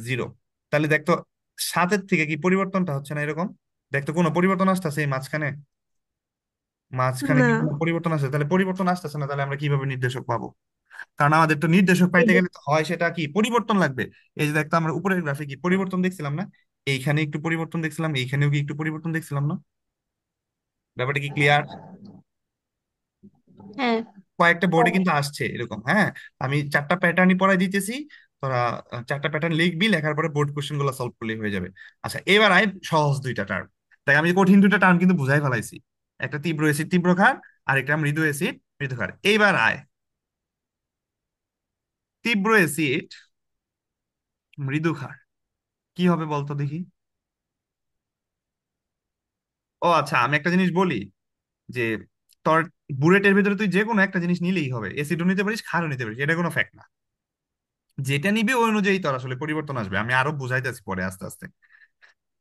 0। তাহলে দেখতো 7-এর থেকে কি পরিবর্তনটা হচ্ছে না এরকম? দেখতো কোনো পরিবর্তন আসতেছে এই মাঝখানে? মাঝখানে না, কি কোনো পরিবর্তন আসছে? তাহলে পরিবর্তন আসতেছে না, তাহলে আমরা কিভাবে নির্দেশক পাবো? কারণ আমাদের তো নির্দেশক পাইতে এটা গেলে তো হয় সেটা কি পরিবর্তন লাগবে। এই যে দেখতো আমরা উপরের গ্রাফে কি পরিবর্তন দেখছিলাম না? এইখানে একটু পরিবর্তন দেখছিলাম, এইখানেও কি একটু পরিবর্তন দেখছিলাম না? ব্যাপারটা কি ক্লিয়ার? হ্যাঁ। কয়েকটা বোর্ডে কিন্তু আসছে এরকম, হ্যাঁ। আমি 4টা প্যাটার্নই পড়াই দিতেছি, তোরা 4টা প্যাটার্ন লিখবি, লেখার পরে বোর্ড কোশ্চেন গুলো সলভ করলেই হয়ে যাবে। আচ্ছা, এবার আয় সহজ 2টা টার্ম। তাই আমি কঠিন 2টা টার্ম কিন্তু বুঝাই ফেলাইছি। একটা তীব্র অ্যাসিড তীব্র ক্ষার, আর একটা মৃদু অ্যাসিড মৃদু ক্ষার। এইবার আয়, তীব্র অ্যাসিড মৃদু ক্ষার কি হবে বলতো দেখি? ও আচ্ছা, আমি একটা জিনিস বলি, যে তোর বুলেটের ভিতরে তুই যে কোনো একটা জিনিস নিলেই হবে, অ্যাসিডও নিতে পারিস ক্ষারও নিতে পারিস, এটা কোনো ফ্যাক্ট না। যেটা নিবি ওই অনুযায়ী তোর আসলে পরিবর্তন আসবে, আমি আরো বুঝাইতেছি পরে আস্তে আস্তে।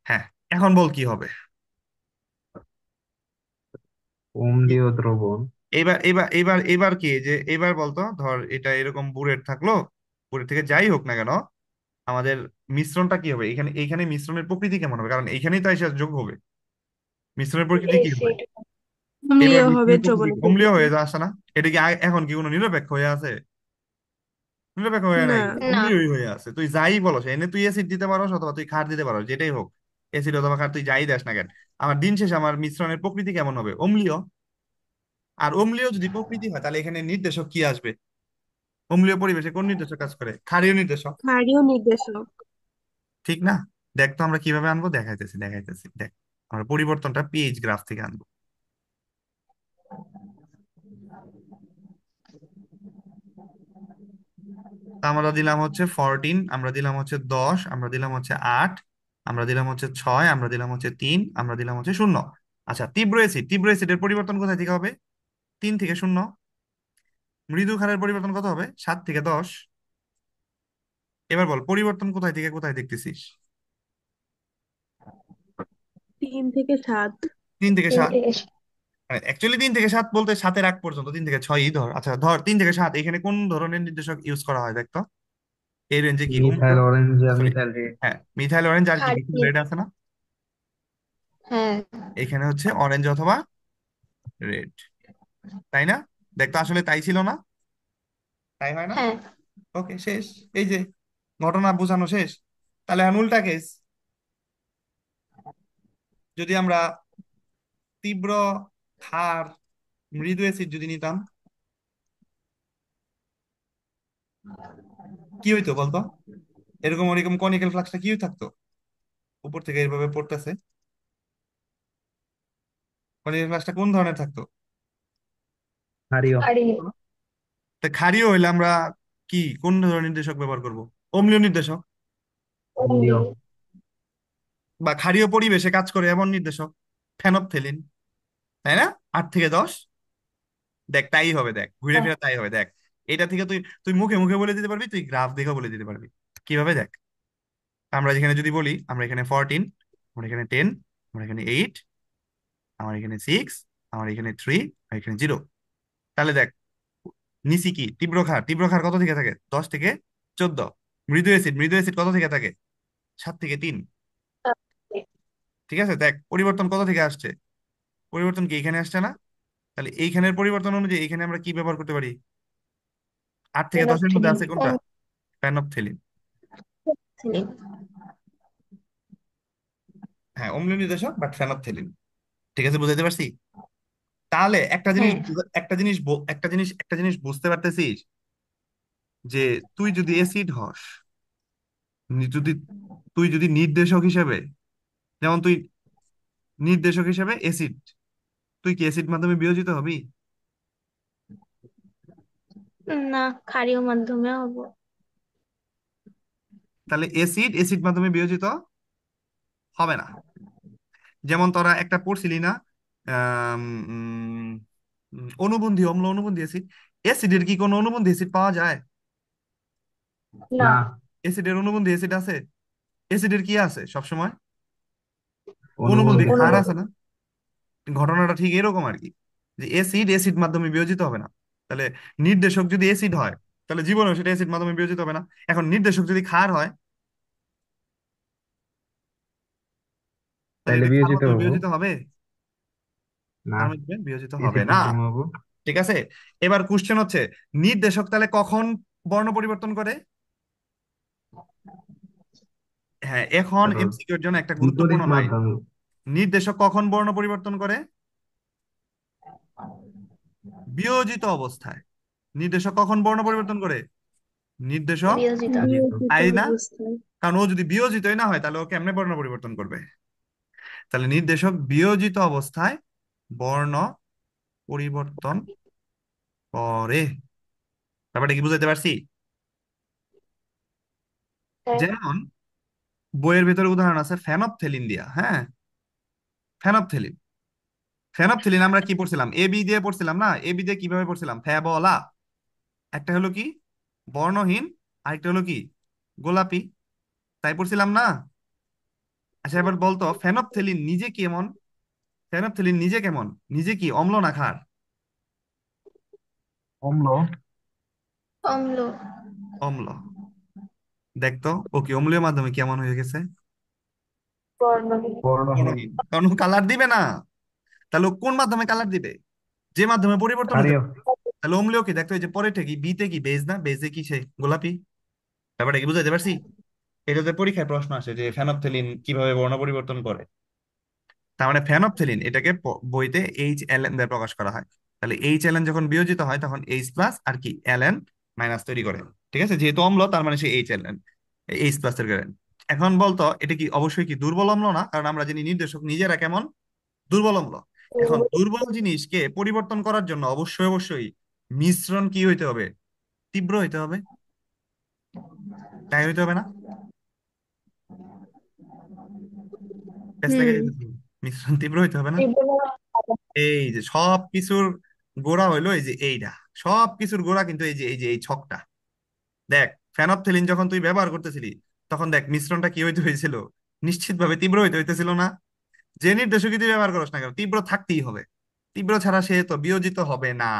হ্যাঁ, এখন বল কি হবে? অম্লীয় দ্রবণ। এবার কি যে এবার বলতো, ধর এটা এরকম বুলেট থাকলো, বুলেট থেকে যাই হোক না কেন, আমাদের মিশ্রণটা কি হবে? এখানে এইখানে মিশ্রণের প্রকৃতি কেমন হবে? কারণ এইখানেই তো এসে যোগ হবে। মিশ্রণের প্রকৃতি কি হবে? অ্যাসিড এবার অম্লীয় হবে, মিশ্রণের প্রকৃতি দ্রবণের অম্লীয় প্রকৃতি। হয়ে আসে না? এটা কি এখন কি কোনো নিরপেক্ষ হয়ে আছে? নিরপেক্ষ হয়ে না, নাই, না। অম্লীয়ই হয়ে আছে। তুই যাই বলো, এনে তুই অ্যাসিড দিতে পারো অথবা তুই ক্ষার দিতে পারো, যেটাই হোক, অ্যাসিড অথবা ক্ষার তুই যাই দেস না কেন, আমার দিন শেষে আমার মিশ্রণের প্রকৃতি কেমন হবে? অম্লীয়। আর অম্লীয় যদি প্রকৃতি হয়, তাহলে এখানে নির্দেশক কি আসবে? অম্লীয় পরিবেশে কোন নির্দেশক কাজ করে? ক্ষারীয় নির্দেশক। ক্ষারীয় নির্দেশক। ঠিক না? দেখ তো আমরা কিভাবে আনবো, দেখাইতেছি দেখাইতেছি, দেখ। আমরা পরিবর্তনটা পিএইচ গ্রাফ থেকে আনবো। তা আমরা দিলাম হচ্ছে 14, আমরা দিলাম হচ্ছে 10, আমরা দিলাম হচ্ছে 8, আমরা দিলাম হচ্ছে 6, আমরা দিলাম হচ্ছে 3, আমরা দিলাম হচ্ছে 0। আচ্ছা, তীব্র অ্যাসিডের পরিবর্তন কোথায় থেকে হবে? 3 থেকে 0। মৃদু ক্ষারের পরিবর্তন কত হবে? 7 থেকে 10। এবার বল পরিবর্তন কোথায় থেকে কোথায় দেখতেছিস? 3 থেকে 7। 3 থেকে তিন 7। থেকে অ্যাকচুয়ালি 3 থেকে 7 বলতে 7-এর আগ পর্যন্ত, 3 থেকে 6ই ধর। আচ্ছা ধর 3 থেকে 7, এখানে কোন ধরনের নির্দেশক ইউজ করা হয় দেখতো? এই রেঞ্জে কি মিথাইল অরেঞ্জ আর সরি, মিথাইল রেড। হ্যাঁ মিথাইল অরেঞ্জ আর কি মিথাইল ক্ষারীয়। রেড আছে না? হ্যাঁ। এখানে হচ্ছে অরেঞ্জ অথবা রেড, তাই না? দেখতো আসলে তাই ছিল না? তাই হয় না? হ্যাঁ। ওকে, শেষ। এই যে ঘটনা বোঝানো শেষ। তাহলে এখন উল্টা কেস, যদি আমরা তীব্র ক্ষার মৃদু অ্যাসিড যদি নিতাম, কি হইতো বলতো? এরকম ওরকম কনিক্যাল ফ্লাক্সটা কি থাকতো? উপর থেকে এইভাবে পড়তেছে, কনিক্যাল ফ্লাক্সটা কোন ধরনের থাকতো? ক্ষারীয়। ক্ষারীয়। তা ক্ষারীয় হইলে আমরা কি কোন ধরনের নির্দেশক ব্যবহার করব? অম্লীয় নির্দেশক। অম্লীয়। অম্লীয়। বা ক্ষারীয় পরিবেশে কাজ করে এমন নির্দেশক, ফেনপথেলিন, তাই না? 8 থেকে 10। দেখ তাই হবে, দেখ ঘুরে হ্যাঁ, ফিরে তাই হবে, দেখ। এটা থেকে তুই তুই মুখে মুখে বলে দিতে পারবি, তুই গ্রাফ দেখে বলে দিতে পারবি। কিভাবে দেখ, আমরা যেখানে যদি বলি, আমরা এখানে 14, আমরা এখানে 10, আমরা এখানে 8, আমার এখানে 6, আমার এখানে 3, আর এখানে 0। তাহলে দেখ, নিচি কি তীব্র ক্ষার কত থেকে থাকে? 10 থেকে 14। মৃদু অ্যাসিড কত থেকে থাকে? 7 থেকে 3। ঠিক আছে, দেখ পরিবর্তন কত থেকে আসছে? পরিবর্তন কি এখানে আসছে না? তাহলে এইখানের পরিবর্তন অনুযায়ী এখানে আমরা কি ব্যবহার করতে পারি? 8 থেকে 10-এর মধ্যে ফেনফথেলিন। আছে কোনটা? প্যানপথেলিন। অম্লথিলিন। হ্যাঁ, অম্লীয় নির্দেশক বাট ফেনপথেলিন। ঠিক আছে, বুঝাইতে পারছি? তাহলে একটা জিনিস হ্যাঁ। একটা জিনিস বুঝতে পারতেছিস, যে তুই যদি অ্যাসিড হস, যদি তুই যদি নির্দেশক হিসেবে, যেমন তুই নির্দেশক হিসেবে অ্যাসিড, তুই কি অ্যাসিড মাধ্যমে বিয়োজিত হবি? না, ক্ষারীয় মাধ্যমে হবো। তাহলে অ্যাসিড মাধ্যমে বিয়োজিত হবে না। যেমন তোরা একটা পড়ছিলি না, অনুবন্ধী অম্ল, অনুবন্ধী অ্যাসিড। অ্যাসিডের কি কোনো অনুবন্ধী অ্যাসিড পাওয়া যায়? না। না। অ্যাসিডের অনুবন্ধী অ্যাসিড আছে? অ্যাসিডের কি আছে সবসময়? অনুবন্ধী অনুবন্ধী ক্ষার ক্ষার। আছে না? ঘটনাটা ঠিক এরকম আর কি, যে অ্যাসিড অ্যাসিড মাধ্যমে বিয়োজিত হবে না। তাহলে নির্দেশক যদি অ্যাসিড হয়, তাহলে জীবনেও সেটা অ্যাসিড মাধ্যমে বিয়োজিত হবে না। এখন নির্দেশক যদি ক্ষার হয়, তাহলে তাইলে এটা ক্ষার বিয়োজিত মাধ্যমে হবো। বিয়োজিত হবে? না, ক্ষার মাধ্যমে বিয়োজিত হবে এসিড না। মাধ্যমে হবো। ঠিক আছে, এবার কোশ্চেন হচ্ছে, নির্দেশক তাহলে কখন বর্ণ পরিবর্তন করে? হ্যাঁ, এখন তারপর এমসিকিউ এর জন্য একটা বিপরীত গুরুত্বপূর্ণ লাইন। মাধ্যমে। নির্দেশক কখন বর্ণ পরিবর্তন করে? বিয়োজিত অবস্থায়। নির্দেশক কখন বর্ণ পরিবর্তন করে? নির্দেশক বিয়োজিত। বিয়োজিত। বিয়োজিত তাই না? অবস্থায়। কারণ ও যদি বিয়োজিতই না হয়, তাহলে ও কেমনে বর্ণ পরিবর্তন করবে? তাহলে নির্দেশক বিয়োজিত অবস্থায় বর্ণ পরিবর্তন করে। ব্যাপারটা কি বুঝাইতে পারছি? হ্যাঁ। যেমন বইয়ের ভেতরে উদাহরণ আছে ফেনপথেলিন দিয়া, হ্যাঁ, ফেনপথেলিন। ফেনপথেলিন আমরা কি পড়ছিলাম? এ বি দিয়ে পড়ছিলাম না? এ বি দিয়ে কিভাবে পড়ছিলাম? ফ্যাবলা। একটা হলো কি বর্ণহীন, আরেকটা হলো কি গোলাপি, তাই পড়ছিলাম না? আচ্ছা, এবার বলতো ফেনপথেলিন নিজে কেমন? ফেনপথেলিন নিজে কেমন? নিজে কি অম্ল না ক্ষার? অম্ল। অম্ল। অম্ল। দেখতো ও কি অম্লীয় মাধ্যমে কেমন হয়ে গেছে? বর্ণহীন। বর্ণহীন। বর্ণহীন, কারণ কালার দিবে না। তাহলে ও কোন মাধ্যমে কালার দিবে? যে মাধ্যমে পরিবর্তন হতে ক্ষারীয়। পারে। তাহলে অম্লীয় কি দেখতো, এই যে পরেরটা কি, বিতে কি বেজ না, বেজে কি সে গোলাপি। ব্যাপারটা কি বুঝাইতে পারছি? এটাতে পরীক্ষায় প্রশ্ন আসে যে ফেনপথেলিন কিভাবে বর্ণ পরিবর্তন করে। তার মানে ফেনপথেলিন এটাকে বইতে এইচ এল এন দিয়ে প্রকাশ করা হয়। তাহলে এইচ এল এন যখন বিয়োজিত হয়, তখন এইচ প্লাস আর কি এল এন মাইনাস তৈরি করে। ঠিক আছে, যেহেতু অম্ল তার মানে সে H L N, H plus তৈরি করে। এখন বলতো এটা কি অবশ্যই কি দুর্বল অম্ল না? কারণ আমরা জানি নির্দেশক নিজেরা কেমন, দুর্বল অম্ল। এখন দুর্বল জিনিসকে পরিবর্তন করার জন্য অবশ্যই অবশ্যই মিশ্রণ কি হইতে হবে? তীব্র হইতে হবে। তাই হইতে হবে না? প্যাঁচ লাগাই হুম। দিতেছি। মিশ্রণ তীব্র হইতে হবে না? ত্রিভুজ। এই যে সব কিছুর গোড়া হইলো এই যে এইটা, সব কিছুর গোড়া কিন্তু এই যে এই ছকটা। দেখ, ফেনপথেলিন যখন তুই ব্যবহার করতেছিলি, তখন দেখ মিশ্রণটা কি হইতে হয়েছিল? নিশ্চিতভাবে তীব্র হইতে হইতেছিল না? যে নির্দেশকই তুই ব্যবহার করিস না কেন, তীব্র থাকতেই হবে। তীব্র ছাড়া সে তো বিয়োজিত হবে না।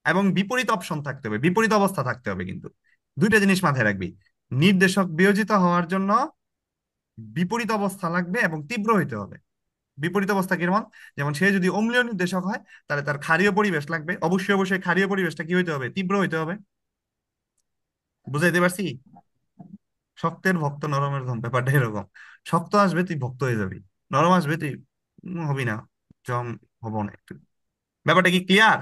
এবং বিপরীত অপশন থাকতে হবে, বিপরীত অবস্থা থাকতে হবে কিন্তু। দুইটা জিনিস মাথায় রাখবি, নির্দেশক বিয়োজিত হওয়ার জন্য বিপরীত অবস্থা লাগবে এবং তীব্র হইতে হবে। বিপরীত অবস্থা কিরকম? যেমন সে যদি অম্লীয় নির্দেশক হয়, তাহলে তার ক্ষারীয় পরিবেশ লাগবে, অবশ্যই অবশ্যই ক্ষারীয় পরিবেশটা কি হইতে হবে? তীব্র হইতে হবে। বুঝাইতে পারছি? শক্তের ভক্ত নরমের ধন, ব্যাপারটা এরকম। শক্ত আসবে তুই ভক্ত হয়ে যাবি, নরম আসবে তুই হবি না, জম হব না একটু। ব্যাপারটা কি ক্লিয়ার?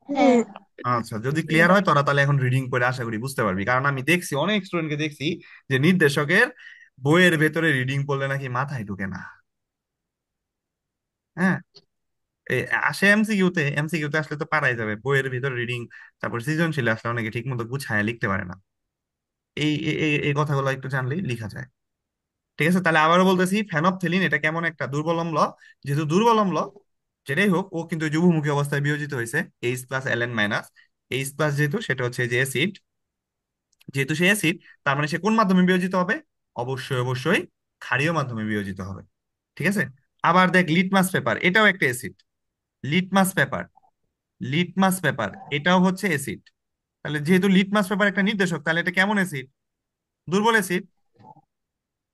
হ্যাঁ। আচ্ছা, যদি ক্লিয়ার হয় তোরা তাহলে এখন রিডিং করে আশা করি বুঝতে পারবি, কারণ আমি দেখছি অনেক স্টুডেন্টকে দেখছি যে নির্দেশকের বইয়ের ভেতরে রিডিং পড়লে নাকি মাথায় ঢুকে না। হ্যাঁ, এই আসে এমসিকিউতে, এমসিকিউতে আসলে তো পারাই যাবে, বইয়ের ভিতরে রিডিং তারপর সৃজনশীল আসলে অনেকে ঠিক মতো গুছায় লিখতে পারে না। এই এই এই এই কথাগুলো একটু জানলেই লিখা যায়। ঠিক আছে, তাহলে আবারও বলতেছি, ফেনপথেলিন এটা কেমন একটা দুর্বল অম্ল। যেহেতু দুর্বল অম্ল, যেটাই হোক ও কিন্তু যুবমুখী অবস্থায় বিয়োজিত হয়েছে, H+Ln-। এইচ প্লাস যেহেতু সেটা হচ্ছে যে অ্যাসিড, যেহেতু সে অ্যাসিড, তার মানে সে কোন মাধ্যমে বিয়োজিত হবে? অবশ্যই অবশ্যই ক্ষারীয় মাধ্যমে বিয়োজিত হবে। ঠিক আছে, আবার দেখ লিটমাস পেপার, এটাও একটা acid. Litmus paper, litmus paper এটাও হচ্ছে অ্যাসিড। তাহলে যেহেতু লিটমাস পেপার একটা নির্দেশক, তাহলে এটা কেমন অ্যাসিড? দুর্বল অ্যাসিড।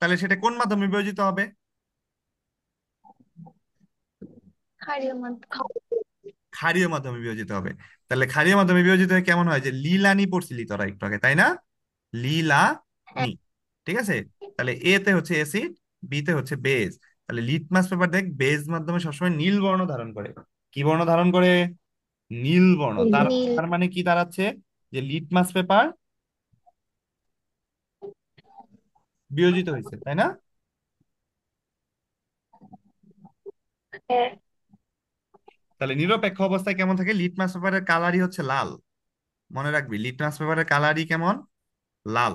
তাহলে সেটা কোন মাধ্যমে বিয়োজিত হবে? ক্ষারীয় মাধ্যম। ক্ষারীয় মাধ্যমে বিয়োজিত হবে। তাহলে ক্ষারীয় মাধ্যমে বিয়োজিত হয়ে কেমন হয়? যে লিলানি পড়ছিলি তোরা একটু আগে, তাই না? লিলানি। হ্যাঁ। ঠিক আছে, তাহলে এ তে হচ্ছে অ্যাসিড, বি তে হচ্ছে বেজ। তাহলে লিটমাস পেপার দেখ বেজ মাধ্যমে সবসময় নীল বর্ণ ধারণ করে। কি বর্ণ ধারণ করে? নীল বর্ণ। তার নীল। তার মানে কি দাঁড়াচ্ছে? যে লিটমাস পেপার বিয়োজিত হয়েছে, তাই না? হ্যাঁ। তাহলে নিরপেক্ষ অবস্থায় কেমন থাকে? লিটমাস পেপারের কালারই হচ্ছে লাল। মনে রাখবি, লিটমাস পেপারের কালারই কেমন? লাল।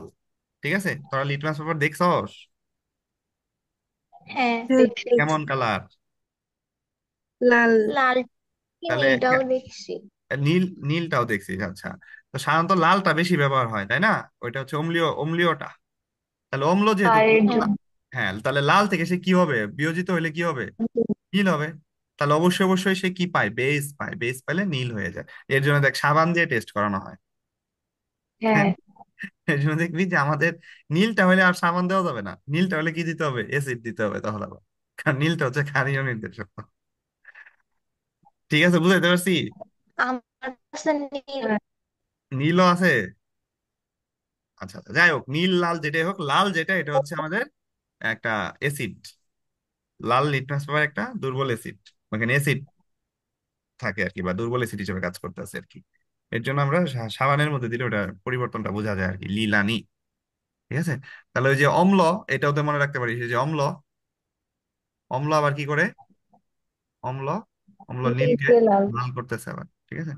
ঠিক আছে, তোরা লিটমাস পেপার দেখছস? হ্যাঁ, হ্যাঁ, দেখছি। কেমন কালার? লাল। লাল কি তাহলে নীলটাও দেখছি। নীল, নীলটাও দেখছিস, আচ্ছা। তো সাধারণত লালটা বেশি ব্যবহার হয় তাই না? ওইটা হচ্ছে অম্লীয়, অম্লীয়টা। তাহলে অম্ল যেহেতু, হাড়ের হ্যাঁ। জন্য। হ্যাঁ, তাহলে লাল থেকে সে কি হবে, বিয়োজিত হলে কি হবে, নীল হবে। তাহলে অবশ্যই অবশ্যই সে কি পায়, বেস পায়, বেস পাইলে নীল হয়ে যায়। এর জন্য দেখ সাবান দিয়ে টেস্ট করানো হয়। হ্যাঁ। এর জন্য দেখবি যে আমাদের নীলটা হলে আর সাবান দেওয়া যাবে না, নীলটা হলে কি দিতে হবে, অ্যাসিড দিতে হবে তাহলে আবার। কারণ নীলটা হচ্ছে ক্ষারীয় নির্দেশক। ঠিক আছে, বুঝাইতে পারছি? আমার কাছে নীল। হ্যাঁ। নীলও আছে। আচ্ছা আচ্ছা, যাই হোক, নীল লাল যেটাই হোক, লাল যেটা এটা হচ্ছে আমাদের একটা অ্যাসিড। লাল লিটমাস পেপার একটা দুর্বল অ্যাসিড, ওখানে অ্যাসিড থাকে আর কি, বা দুর্বল অ্যাসিড হিসেবে কাজ করতেছে আর কি। এর জন্য আমরা সাবানের মধ্যে দিলে ওটা পরিবর্তনটা বোঝা যায় আর কি, লীলানি। ঠিক আছে। তাহলে ওই যে অম্ল, এটাও তো মনে রাখতে পারিস, এই যে অম্ল, অম্ল আবার কি করে, অম্ল, অম্ল নীলকে নীলকে লাল। লাল করতেছে আবার, ঠিক আছে।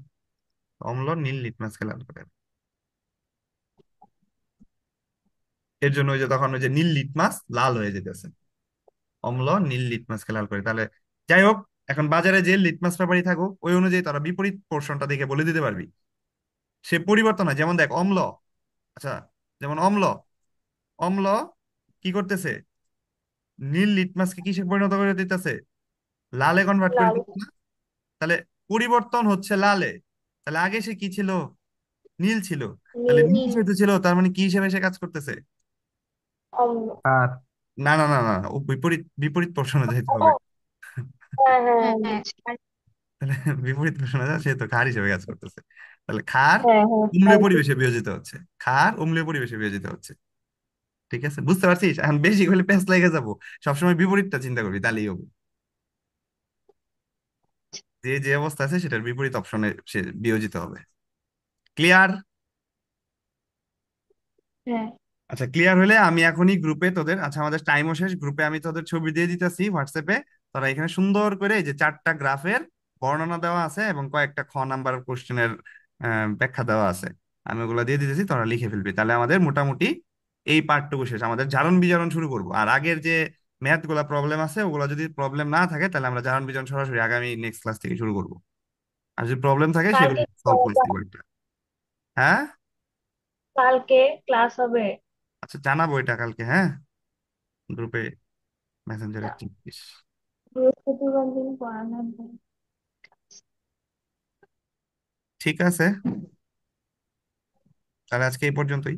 অম্ল নীল লিটমাসকে লাল করে। এর জন্য ওই যে তখন ওই যে নীল লিটমাস লাল হয়ে যেতেছে, অম্ল নীল লিটমাসকে লাল করে। তাহলে যাই হোক, এখন বাজারে যে লিটমাস পেপারই থাকুক, ওই অনুযায়ী তারা বিপরীত পোর্শনটা দেখে বলে দিতে পারবি সে পরিবর্তন হয়। যেমন দেখ অম্ল, আচ্ছা, যেমন অম্ল, অম্ল কি করতেছে, নীল লিটমাসকে কিসে পরিণত করে দিতেছে, লালে কনভার্ট করে লাল। দিচ্ছে না? তাহলে পরিবর্তন হচ্ছে লালে। তাহলে আগে সে কি ছিল, নীল ছিল। তাহলে নীল। নীল নীল। যেহেতু ছিল, তার মানে কি হিসেবে সে কাজ করতেছে, অম্ল। আর না না না না, ও বিপরীত, বিপরীত পোর্শনে যেতে ও, হবে। হ্যাঁ হ্যাঁ হ্যাঁ। বুঝছি। তাহলে বিপরীত পোর্শনে যা, সে তো ক্ষার হিসেবে কাজ করতেছে। তাহলে ক্ষার হ্যাঁ হ্যাঁ অম্লীয় তাই তো। পরিবেশে বিয়োজিত হচ্ছে, ক্ষার অম্লীয় পরিবেশে বিয়োজিত হচ্ছে। ঠিক আছে, বুঝতে পারছিস? এখন বেশি হলে প্যাঁচ লেগে যাবো। সবসময় বিপরীতটা চিন্তা করবি, তাহলেই হবে। যে যে অবস্থা আছে সেটার বিপরীত অপশনে সে বিয়োজিত হবে। ক্লিয়ার? হ্যাঁ। আচ্ছা, ক্লিয়ার হলে আমি এখনই গ্রুপে তোদের, আচ্ছা আমাদের টাইমও শেষ, গ্রুপে আমি তোদের ছবি দিয়ে দিতেছি হোয়াটসঅ্যাপে। তোরা এখানে সুন্দর করে এই যে চারটা গ্রাফের বর্ণনা দেওয়া আছে এবং কয়েকটা খ নাম্বার কোশ্চেনের ব্যাখ্যা দেওয়া আছে। আমি ওগুলো দিয়ে দিতেছি, তোরা লিখে ফেলবি। তাহলে আমাদের মোটামুটি এই পার্টটুকু শেষ, আমাদের জারণ বিজারণ শুরু করবো। আর আগের যে ম্যাথ গুলা প্রবলেম আছে, ওগুলো যদি প্রবলেম না থাকে তাহলে আমরা জারণ বিজারণ সরাসরি আগামী নেক্সট ক্লাস থেকে শুরু করবো। আর যদি প্রবলেম থাকে সেগুলো কালকে কি সলভ করা করতে যায়? পারবে। হ্যাঁ, কালকে ক্লাস হবে? আচ্ছা জানাবো এটা কালকে, হ্যাঁ, গ্রুপে মেসেঞ্জারে চিপিস। বৃহস্পতিবার দিন পড়ানো হবে। ঠিক আছে, তাহলে আজকে এই পর্যন্তই।